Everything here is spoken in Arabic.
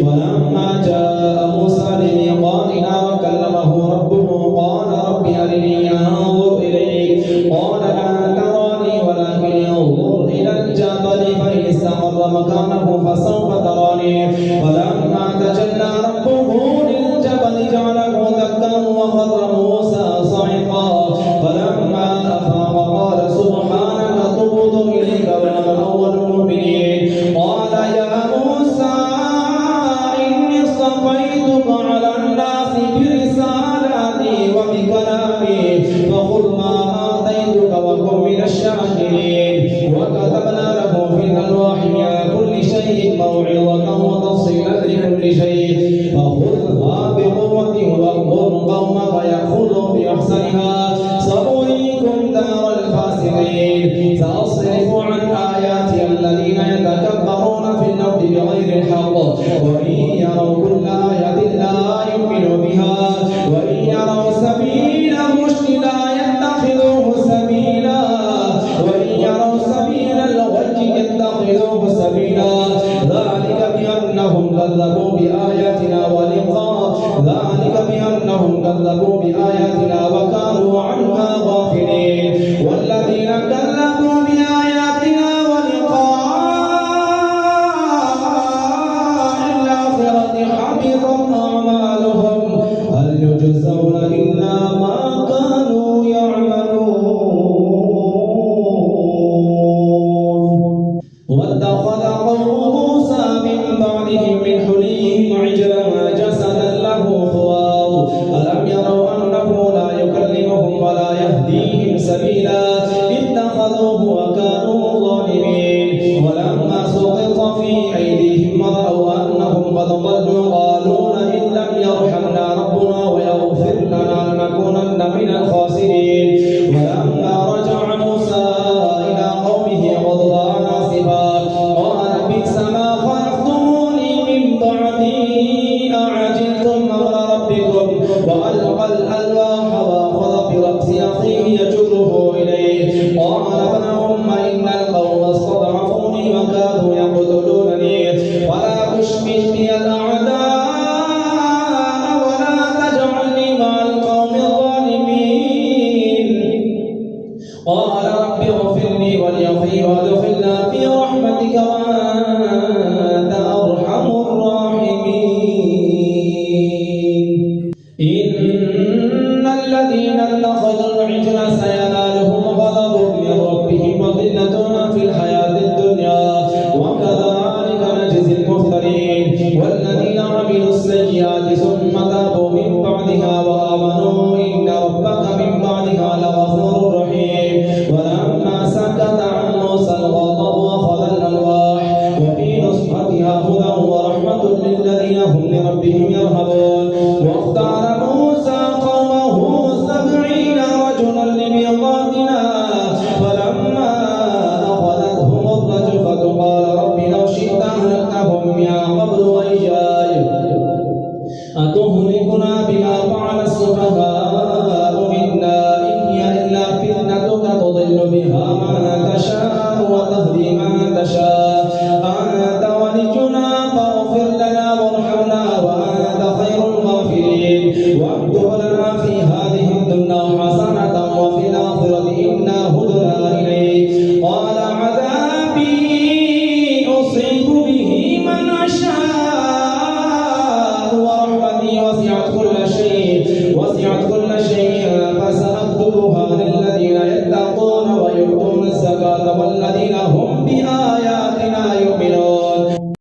ولما جاء موسى لميقاتنا وكلمه ربه قال رب أرني أنظر إليك قال لن تراني ولكن انظر إلى الجبل فإن استقر مكانه فسوف تراني فلما تجلى ربه للجبل جعله دكا وخر موسى صعقا فلما أفاق قال سبحانك تبت إليك وأنا أول المؤمنين قال يا موسى إني اصطفيتك على الناس برسالاتي وبكلامي فخذ ما آتيتك وكن من الشاكرين وكتبنا له في الألواح من كل شيء موعظة وتفصيلا لكل شيء فخذها بقوة وأمر قومك يأخذوا بأحسنها سأريكم دار الفاسقين سأصرف عن آياتي الذين يتكبرون في الأرض بغير الحق وإن يروا كل آية لا يؤمنوا بها وإن يروا سبيل الرشد لا يتخذوه سبيلا وإن يروا سبيل الغي يتخذوه سبيلا ذلك بأنهم كذبوا بآياتنا وكانوا عنها غافلين والذين كذبوا بآياتنا ولقاء الآخرة حبطت أعمالهم هل يجزون إلا ما كانوا يعملون واتخذ قوم موسى من بعدهم من حليهم عجلا جسدا له خوار ألم يروا أنه لا يكلمهم ولا يهديهم سبيلا اتخذوه وكانوا ظالمين ولما سقط في أيديهم ورأوا أنهم قد ضلوا قالوا لئن لم يرحمنا ربنا ويغفر لنا لنكونن من الخاسرين ولما رجع موسى إلى قومه غضبان آسفا قال بئس ما خلفتموني من بعدي أعجلتم أمر ربكم وألقى الألواح وأخذ برأس أخيه يجره إليه قال ابن أم إن القوم استضعفوني وكادوا يقتلونني ولا تشمت بي الأعداء ولا تجعلني مع القوم الظالمين قال رب اغفر لي ولأخي وادخلنا في رحمتك وأنت أرحم الراحمين إن الذين اتخذوا العجل سينالهم غضب من ربهم وذلة في الحياة الدنيا وكذلك نجزي المفترين والذين عملوا السيئات ثم تابوا من بعدها وآمنوا إن ربك من بعدها لغفور رحيم ولما سكت عن موسى الغضب أخذ الألواح وفي نصحتها هدى ورحمة للذين هم لربهم يرهبون واختار موسى قومه 70 رجلا لميقاتنا فلما أخذتهم الرجفة قال رب لو شئت أهلكتهم من قبل وإياي أتهلكنا بما فعل السفهاء منا إن هي إلا فتنتك تضل بها من تشاء وتهدي من تشاء أنت ولينا فاغفر لنا وارحمنا وأنت خير الغافرين واكتب لنا في هذه الدنيا حسنة وفي الآخرة إنا هدنا إليك قال عذابي أصيب به من أشاء ورحمتي وسعت كل شيء فسأكتبها للذين يتقون ويؤتون الزكاة والذين هم بآياتنا